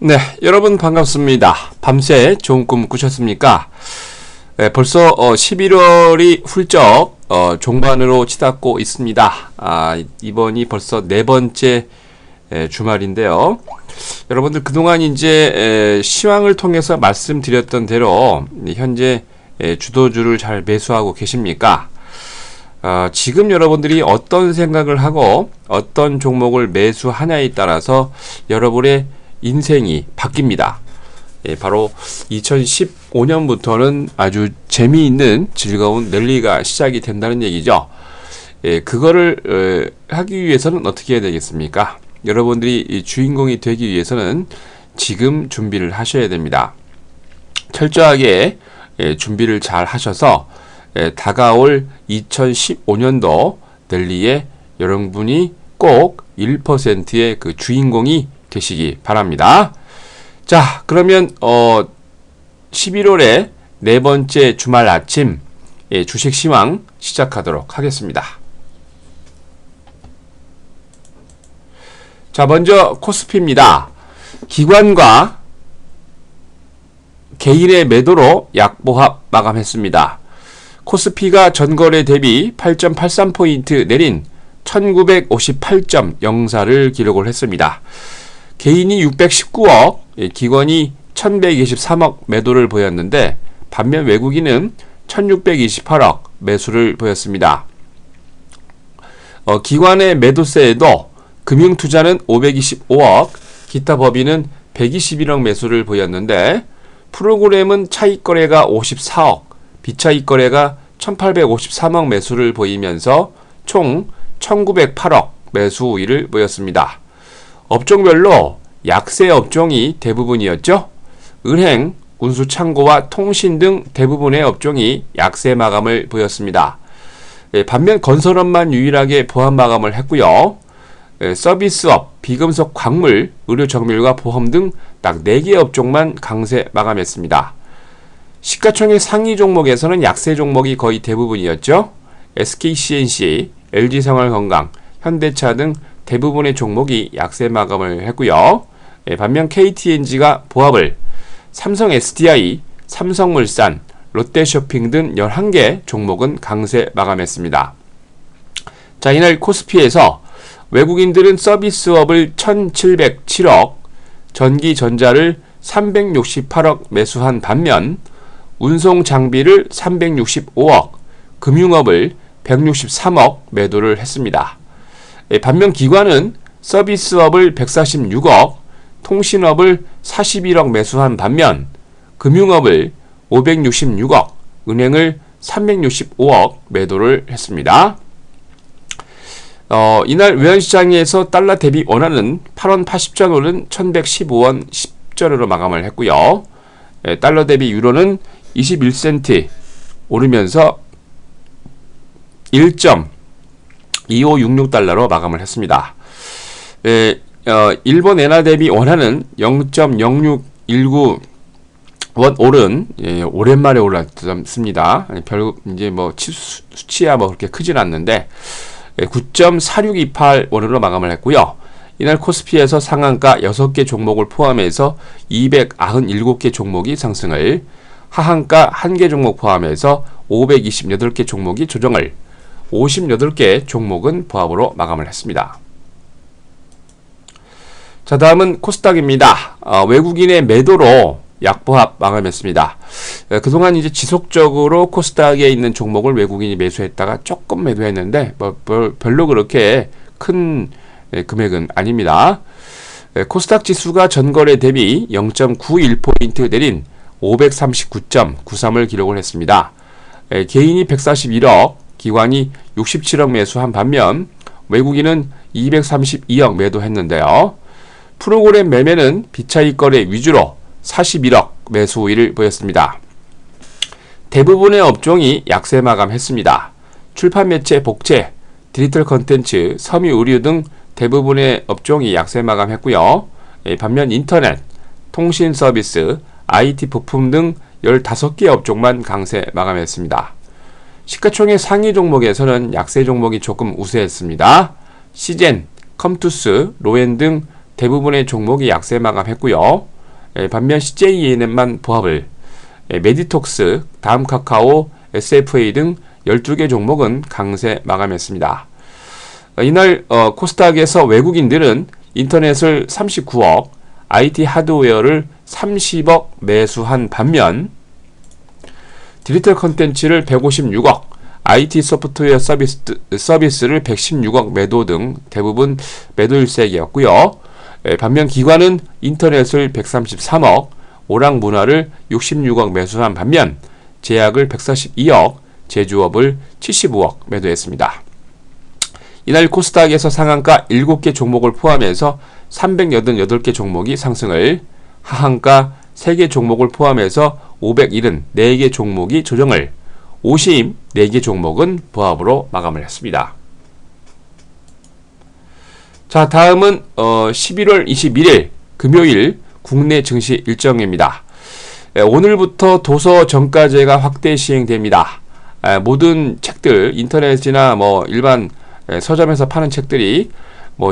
네, 여러분 반갑습니다. 밤새 좋은 꿈 꾸셨습니까? 네, 벌써 11월이 훌쩍 종반으로 치닫고 있습니다. 이번이 벌써 네 번째 주말인데요. 여러분들 그동안 이제 시황을 통해서 말씀드렸던 대로 현재 주도주를 잘 매수하고 계십니까? 지금 여러분들이 어떤 생각을 하고 어떤 종목을 매수하냐에 따라서 여러분의 인생이 바뀝니다. 바로 2015년부터는 아주 재미있는 즐거운 랠리가 시작이 된다는 얘기죠. 그거를 하기 위해서는 어떻게 해야 되겠습니까? 여러분들이 주인공이 되기 위해서는 지금 준비를 하셔야 됩니다. 철저하게 준비를 잘 하셔서 다가올 2015년도 랠리에 여러분이 꼭 1%의 그 주인공이 되시기 바랍니다. 자, 그러면 11월의 네 번째 주말 아침 주식 시황 시작하도록 하겠습니다. 자, 먼저 코스피입니다. 기관과 개인의 매도로 약보합 마감했습니다. 코스피가 전거래 대비 8.83포인트 내린 1958.04를 기록을 했습니다. 개인이 619억, 기관이 1123억 매도를 보였는데 반면 외국인은 1628억 매수를 보였습니다. 기관의 매도세에도 금융투자는 525억, 기타 법인은 121억 매수를 보였는데 프로그램은 차익거래가 54억, 비차익거래가 1853억 매수를 보이면서 총 1908억 매수 우위를 보였습니다. 업종별로 약세 업종이 대부분이었죠. 은행, 운수창고와 통신 등 대부분의 업종이 약세 마감을 보였습니다. 반면 건설업만 유일하게 보합 마감을 했고요. 서비스업, 비금속 광물, 의료정밀과 보험 등 딱 4개 업종만 강세 마감했습니다. 시가총액 상위 종목에서는 약세 종목이 거의 대부분이었죠. SKCNC, LG생활건강, 현대차 등 대부분의 종목이 약세 마감을 했고요. 반면 KTNG가 보합을, 삼성 SDI, 삼성물산, 롯데쇼핑 등 11개 종목은 강세 마감했습니다. 자, 이날 코스피에서 외국인들은 서비스업을 1707억, 전기전자를 368억 매수한 반면 운송장비를 365억, 금융업을 163억 매도를 했습니다. 반면 기관은 서비스업을 146억, 통신업을 41억 매수한 반면 금융업을 566억, 은행을 365억 매도를 했습니다. 이날 외환시장에서 달러 대비 원화는 8원 80전 오른 1115원 10전으로 마감을 했고요. 달러 대비 유로는 21센트 오르면서 1.2566달러로 마감을 했습니다. 일본 엔화 대비 원화는 0.0619원 오른, 오랜만에 올랐습니다. 이제 수치야 그렇게 크진 않는데 9.4628원으로 마감을 했고요. 이날 코스피에서 상한가 6개 종목을 포함해서 297개 종목이 상승을, 하한가 1개 종목 포함해서 528개 종목이 조정을, 58개 종목은 보합으로 마감을 했습니다. 자, 다음은 코스닥입니다. 외국인의 매도로 약보합 마감했습니다. 그동안 이제 지속적으로 코스닥에 있는 종목을 외국인이 매수했다가 조금 매도했는데 별로 그렇게 큰 금액은 아닙니다. 코스닥 지수가 전거래 대비 0.91포인트 내린 539.93을 기록을 했습니다. 개인이 141억, 기관이 67억 매수한 반면 외국인은 232억 매도했는데요. 프로그램 매매는 비차익 거래 위주로 41억 매수 우위를 보였습니다. 대부분의 업종이 약세 마감했습니다. 출판 매체, 복제, 디지털 컨텐츠, 섬유 의류 등 대부분의 업종이 약세 마감했고요. 반면 인터넷, 통신 서비스, IT 부품 등 15개 업종만 강세 마감했습니다. 시가총액 상위 종목에서는 약세 종목이 조금 우세했습니다. 시젠, 컴투스, 로엔 등 대부분의 종목이 약세 마감했고요. 반면 CJENM만 보합을, 메디톡스, 다음카카오, SFA 등 12개 종목은 강세 마감했습니다. 이날 코스닥에서 외국인들은 인터넷을 39억, IT 하드웨어를 30억 매수한 반면 디지털 컨텐츠를 156억, IT 소프트웨어 서비스를 116억 매도 등 대부분 매도 일색이었고요. 반면 기관은 인터넷을 133억, 오락문화를 66억 매수한 반면 제약을 142억, 제조업을 75억 매도했습니다. 이날 코스닥에서 상한가 7개 종목을 포함해서 388개 종목이 상승을, 하한가 3개 종목을 포함해서 574개 종목이 조정을, 54개 종목은 보합으로 마감을 했습니다. 자, 다음은 11월 21일 금요일 국내 증시 일정입니다. 오늘부터 도서 정가제가 확대 시행됩니다. 모든 책들, 인터넷이나 일반 서점에서 파는 책들이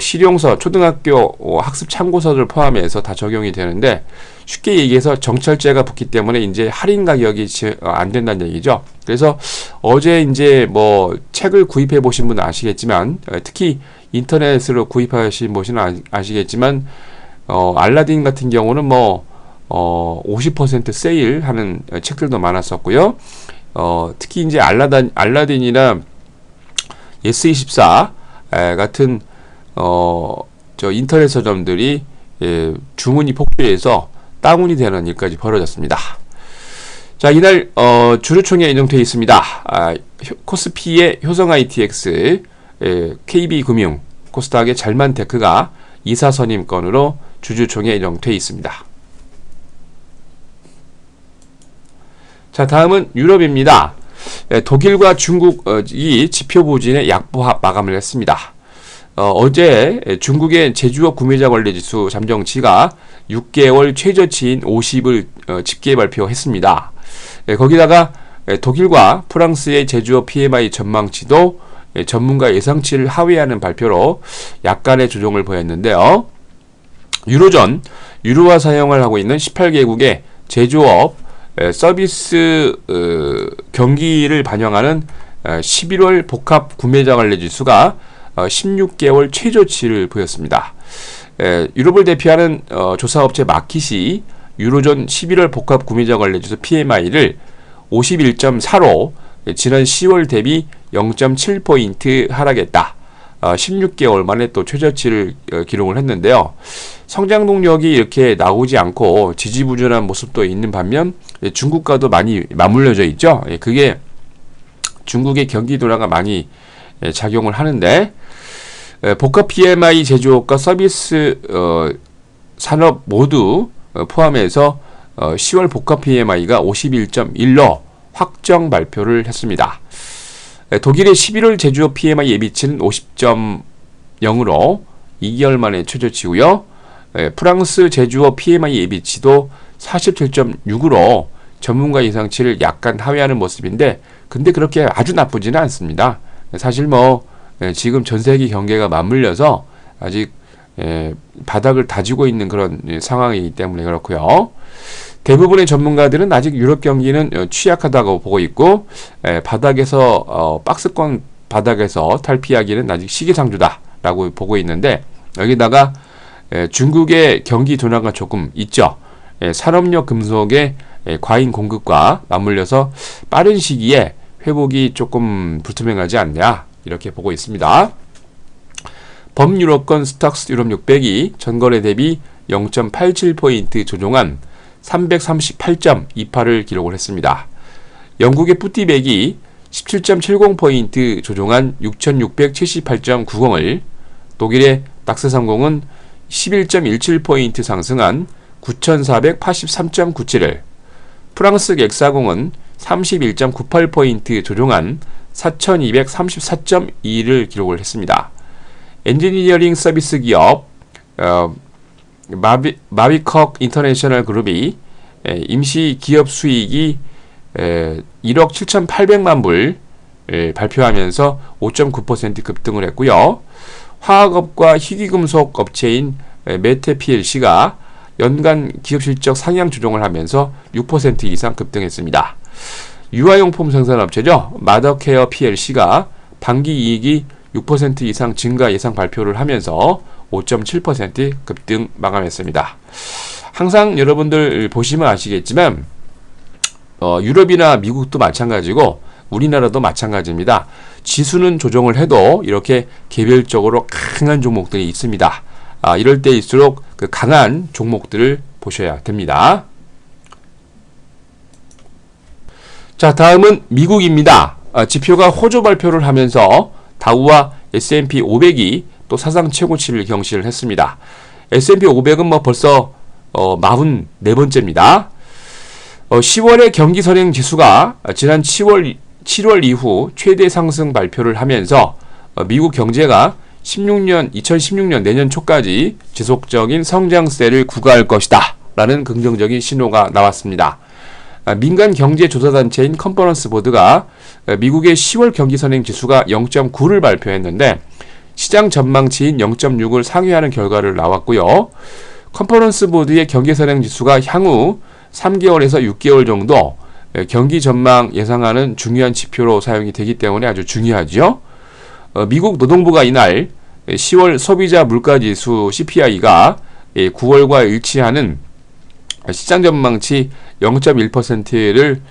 실용서, 초등학교 학습 참고서를 포함해서 다 적용이 되는데, 쉽게 얘기해서 정찰제가 붙기 때문에 이제 할인 가격이 안 된다는 얘기죠. 그래서 어제 이제 책을 구입해 보신 분은 아시겠지만, 특히 인터넷으로 구입하신 분은 아시겠지만, 알라딘 같은 경우는 50% 세일하는 책들도 많았었고요. 특히 이제 알라딘이나 예스24 같은 인터넷 서점들이 주문이 폭주해서 다운이 되는 일까지 벌어졌습니다. 자, 이날 주주총회 예정되어 있습니다. 코스피의 효성ITX, KB금융, 코스닥의 잘만테크가 이사선임권으로 주주총회 예정되어 있습니다. 자, 다음은 유럽입니다. 독일과 중국이 지표 부진의 약보합 마감을 했습니다. 어제 중국의 제조업 구매자 관리지수 잠정치가 6개월 최저치인 50을 집계 발표했습니다. 거기다가 독일과 프랑스의 제조업 PMI 전망치도 전문가 예상치를 하회하는 발표로 약간의 조정을 보였는데요. 유로존, 유로화 사용을 하고 있는 18개국의 제조업 서비스 경기를 반영하는 11월 복합 구매자 관리 지수가 16개월 최저치를 보였습니다. 유럽을 대표하는 조사업체 마킷이 유로존 11월 복합 구매자 관리 지수 PMI를 51.4로 지난 10월 대비 0.7포인트 하락했다. 16개월 만에 또 최저치를 기록을 했는데요. 성장 동력이 이렇게 나오지 않고 지지부진한 모습도 있는 반면 중국과도 많이 맞물려져 있죠. 그게 중국의 경기 둔화가 많이 작용을 하는데, 복합 PMI 제조업과 서비스 산업 모두 포함해서 10월 복합 PMI가 51.1로 확정 발표를 했습니다. 독일의 11월 제조업 PMI 예비치는 50.0으로 2개월 만에 최저치고요. 프랑스 제조업 PMI 예비치도 47.6으로 전문가 예상치를 약간 하회하는 모습인데, 근데 그렇게 아주 나쁘지는 않습니다. 사실 지금 전 세계 경기가 맞물려서 아직 바닥을 다지고 있는 그런 상황이기 때문에 그렇고요. 대부분의 전문가들은 아직 유럽 경기는 취약하다고 보고 있고, 바닥에서 박스권 바닥에서 탈피하기는 아직 시기상조다라고 보고 있는데, 여기다가 중국의 경기 둔화가 조금 있죠. 산업용 금속의 과잉 공급과 맞물려서 빠른 시기에 회복이 조금 불투명하지 않냐, 이렇게 보고 있습니다. 범유럽권 스탁스 유럽 600이 전거래 대비 0.87포인트 조정한 338.28을 기록을 했습니다. 영국의 푸티백이 17.70포인트 조정한 6678.90을, 독일의 닥스30은 11.17포인트 상승한 9483.97을, 프랑스 엑사공은 31.98포인트 조정한 4234.2를 기록을 했습니다. 엔지니어링 서비스 기업 마비컥 인터내셔널 그룹이 임시 기업 수익이 1억 7,800만 불 발표하면서 5.9% 급등을 했고요. 화학업과 희귀금속 업체인 메테 PLC가 연간 기업 실적 상향 조정을 하면서 6% 이상 급등했습니다. 유아용품 생산업체죠. 마더케어 PLC가 반기 이익이 6% 이상 증가 예상 발표를 하면서 5.7% 급등 마감했습니다. 항상 여러분들 보시면 아시겠지만 유럽이나 미국도 마찬가지고 우리나라도 마찬가지입니다. 지수는 조정을 해도 이렇게 개별적으로 강한 종목들이 있습니다. 이럴 때일수록 그 강한 종목들을 보셔야 됩니다. 자, 다음은 미국입니다. 지표가 호조 발표를 하면서 다우와 S&P 500이 또 사상 최고치를 경신을 했습니다. S&P 500은 뭐 벌써 44번째입니다. 10월의 경기 선행 지수가 지난 7월 이후 최대 상승 발표를 하면서 미국 경제가 2016년 내년 초까지 지속적인 성장세를 구가할 것이다 라는 긍정적인 신호가 나왔습니다. 민간 경제 조사단체인 컨퍼런스 보드가 미국의 10월 경기 선행 지수가 0.9를 발표했는데 시장 전망치인 0.6을 상회하는 결과를 나왔고요. 컨퍼런스 보드의 경기 선행 지수가 향후 3개월에서 6개월 정도 경기 전망 예상하는 중요한 지표로 사용이 되기 때문에 아주 중요하죠. 미국 노동부가 이날 10월 소비자 물가지수 CPI가 9월과 일치하는 시장 전망치 0.1%를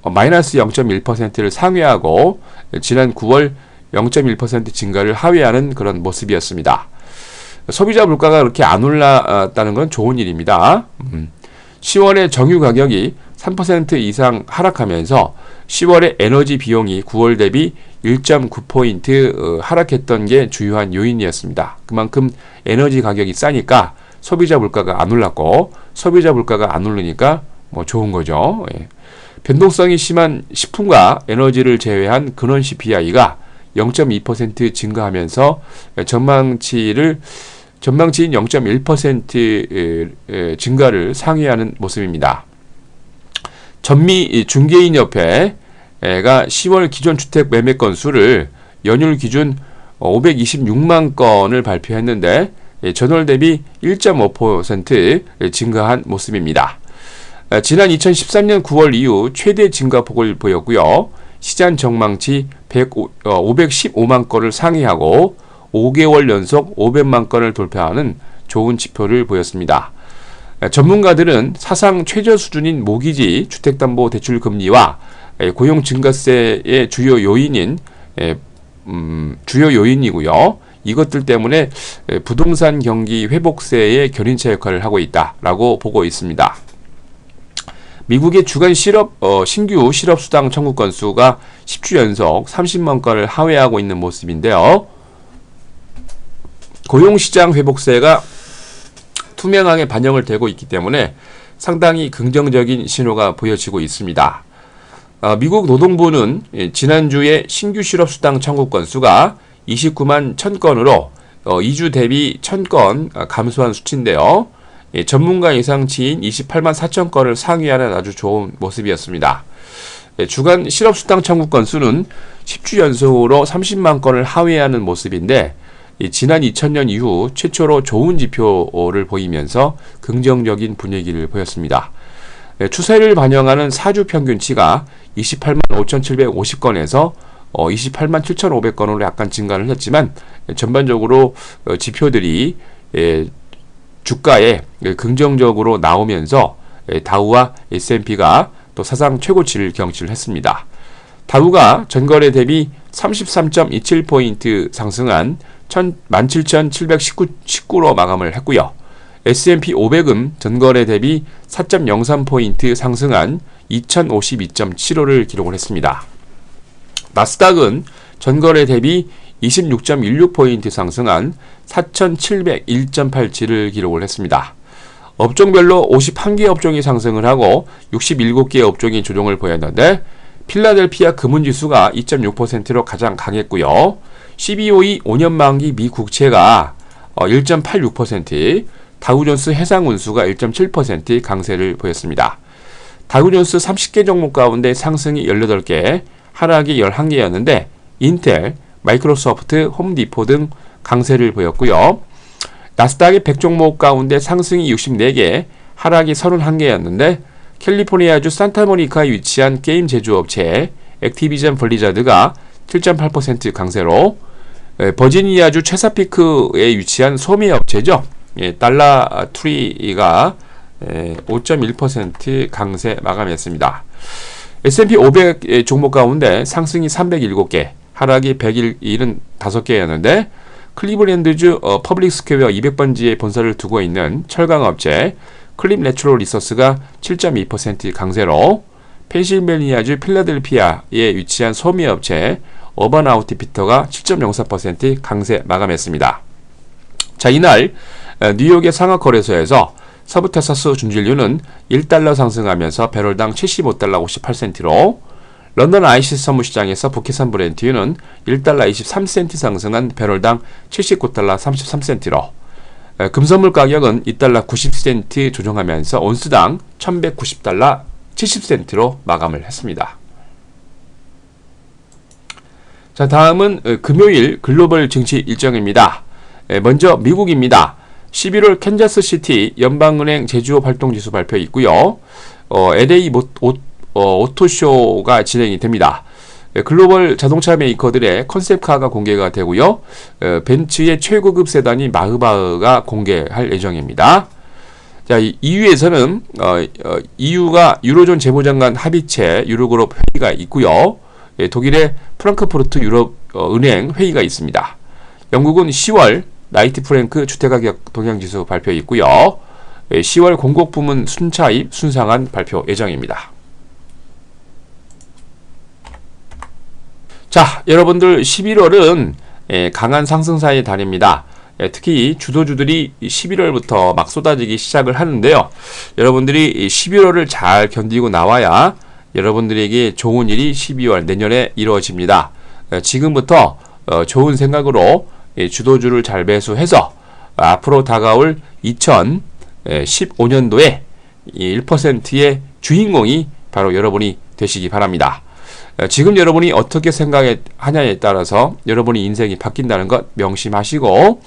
마이너스 0.1%를 상회하고 지난 9월 0.1% 증가를 하회하는 그런 모습이었습니다. 소비자 물가가 그렇게 안 올랐다는 건 좋은 일입니다. 10월에 정유 가격이 3% 이상 하락하면서 10월에 에너지 비용이 9월 대비 1.9포인트 하락했던 게 주요한 요인이었습니다. 그만큼 에너지 가격이 싸니까 소비자 물가가 안 올랐고 소비자 물가가 안 오르니까 뭐 좋은 거죠. 변동성이 심한 식품과 에너지를 제외한 근원 CPI가 0.2% 증가하면서 전망치인 0.1% 증가를 상회하는 모습입니다. 전미 중개인협회가 10월 기존 주택 매매 건수를 연율 기준 526만 건을 발표했는데 전월 대비 1.5% 증가한 모습입니다. 지난 2013년 9월 이후 최대 증가폭을 보였고요. 시장 전망치 515만 건을 상회하고 5개월 연속 500만 건을 돌파하는 좋은 지표를 보였습니다. 전문가들은 사상 최저 수준인 모기지 주택담보대출 금리와 고용 증가세의 주요 요인이고요. 이것들 때문에 부동산 경기 회복세의 견인차 역할을 하고 있다라고 보고 있습니다. 미국의 주간 신규 실업수당 청구 건수가 10주 연속 30만 건을 하회하고 있는 모습인데요. 고용시장 회복세가 투명하게 반영을 되고 있기 때문에 상당히 긍정적인 신호가 보여지고 있습니다. 미국 노동부는 지난주에 신규 실업수당 청구 건수가 29만 1000건으로 2주 대비 1000건 감소한 수치인데요. 전문가 예상치인 28만 4천 건을 상회하는 아주 좋은 모습이었습니다. 주간 실업수당 청구 건수는 10주 연속으로 30만 건을 하회하는 모습인데 지난 2000년 이후 최초로 좋은 지표를 보이면서 긍정적인 분위기를 보였습니다. 추세를 반영하는 4주 평균치가 28만 5750건에서 28만 7500건으로 약간 증가를 했지만 전반적으로 지표들이 주가에 긍정적으로 나오면서 다우와 S&P가 또 사상 최고치를 경신을 했습니다. 다우가 전거래 대비 33.27포인트 상승한 17,719로 마감을 했고요. S&P 500은 전거래 대비 4.03포인트 상승한 2,052.75를 기록을 했습니다. 나스닥은 전거래 대비 26.16포인트 상승한 4,701.87을 기록을 했습니다. 업종별로 51개 업종이 상승을 하고 67개 업종이 조정을 보였는데 필라델피아 금은지수가 2.6%로 가장 강했고요. CBOE 5년 만기 미 국채가 1.86%, 다우존스 해상운수가 1.7% 강세를 보였습니다. 다우존스 30개 종목 가운데 상승이 18개, 하락이 11개였는데 인텔, 마이크로소프트, 홈디포 등 강세를 보였고요. 나스닥의 100종목 가운데 상승이 64개, 하락이 31개였는데 캘리포니아주 산타모니카에 위치한 게임 제조업체 액티비전 블리자드가 7.8% 강세로, 버지니아주 체사피크에 위치한 소매 업체죠. 달러 트리가 5.1% 강세 마감했습니다. S&P 500 종목 가운데 상승이 307개, 하락이 175개였는데 클리블랜드주 퍼블릭 스퀘어 200번지에 본사를 두고 있는 철강업체 클립 내추럴 리소스가 7.2% 강세로, 펜실베니아주 필라델피아에 위치한 소매업체 어반 아우트피터가 7.04% 강세 마감했습니다. 자, 이날 뉴욕의 상하거래소에서 서부 텍사스 준진류는 1달러 상승하면서 배럴당 75달러 58센트로, 런던 ICC 선무시장에서 북해산 브렌트유는 1달러 23센트 상승한 배럴당 79달러 33센트로, 금선물 가격은 2달러 90센트 조정하면서 온스당 1190달러 70센트로 마감을 했습니다. 자, 다음은 금요일 글로벌 증시 일정입니다. 먼저 미국입니다. 11월 캔자스시티 연방은행 제조업 활동지수 발표 있고요. LA 오토쇼가 진행이 됩니다. 글로벌 자동차 메이커들의 컨셉카가 공개가 되고요. 벤츠의 최고급 세단이 마흐바흐가 공개할 예정입니다. 자, EU에서는 EU가 유로존 재무장관 합의체 유로그룹 회의가 있고요. 독일의 프랑크푸르트 유럽 은행 회의가 있습니다. 영국은 10월 나이트 프랭크 주택가격 동향지수 발표 있고요. 10월 공급부문 순차입 순상한 발표 예정입니다. 자, 여러분들 11월은 강한 상승사의 달입니다. 특히 주도주들이 11월부터 막 쏟아지기 시작을 하는데요. 여러분들이 11월을 잘 견디고 나와야 여러분들에게 좋은 일이 12월 내년에 이루어집니다. 지금부터 좋은 생각으로 주도주를 잘 매수해서 앞으로 다가올 2015년도에 1%의 주인공이 바로 여러분이 되시기 바랍니다. 지금 여러분이 어떻게 생각하냐에 따라서 여러분의 인생이 바뀐다는 것 명심하시고,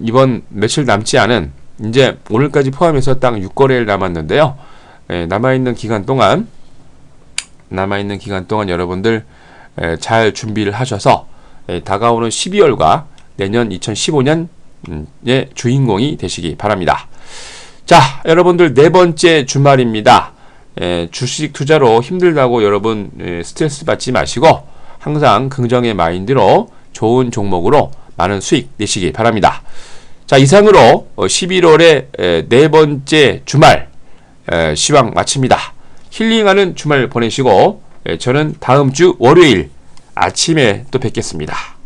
이번 며칠 남지 않은, 이제 오늘까지 포함해서 딱 6거래일 남았는데요. 남아있는 기간 동안 여러분들 잘 준비를 하셔서 다가오는 12월과 내년 2015년의 주인공이 되시기 바랍니다. 자, 여러분들 네 번째 주말입니다. 주식 투자로 힘들다고 여러분 스트레스 받지 마시고 항상 긍정의 마인드로 좋은 종목으로 많은 수익 내시기 바랍니다. 자, 이상으로 11월의 네 번째 주말 시황 마칩니다. 힐링하는 주말 보내시고 저는 다음 주 월요일 아침에 또 뵙겠습니다.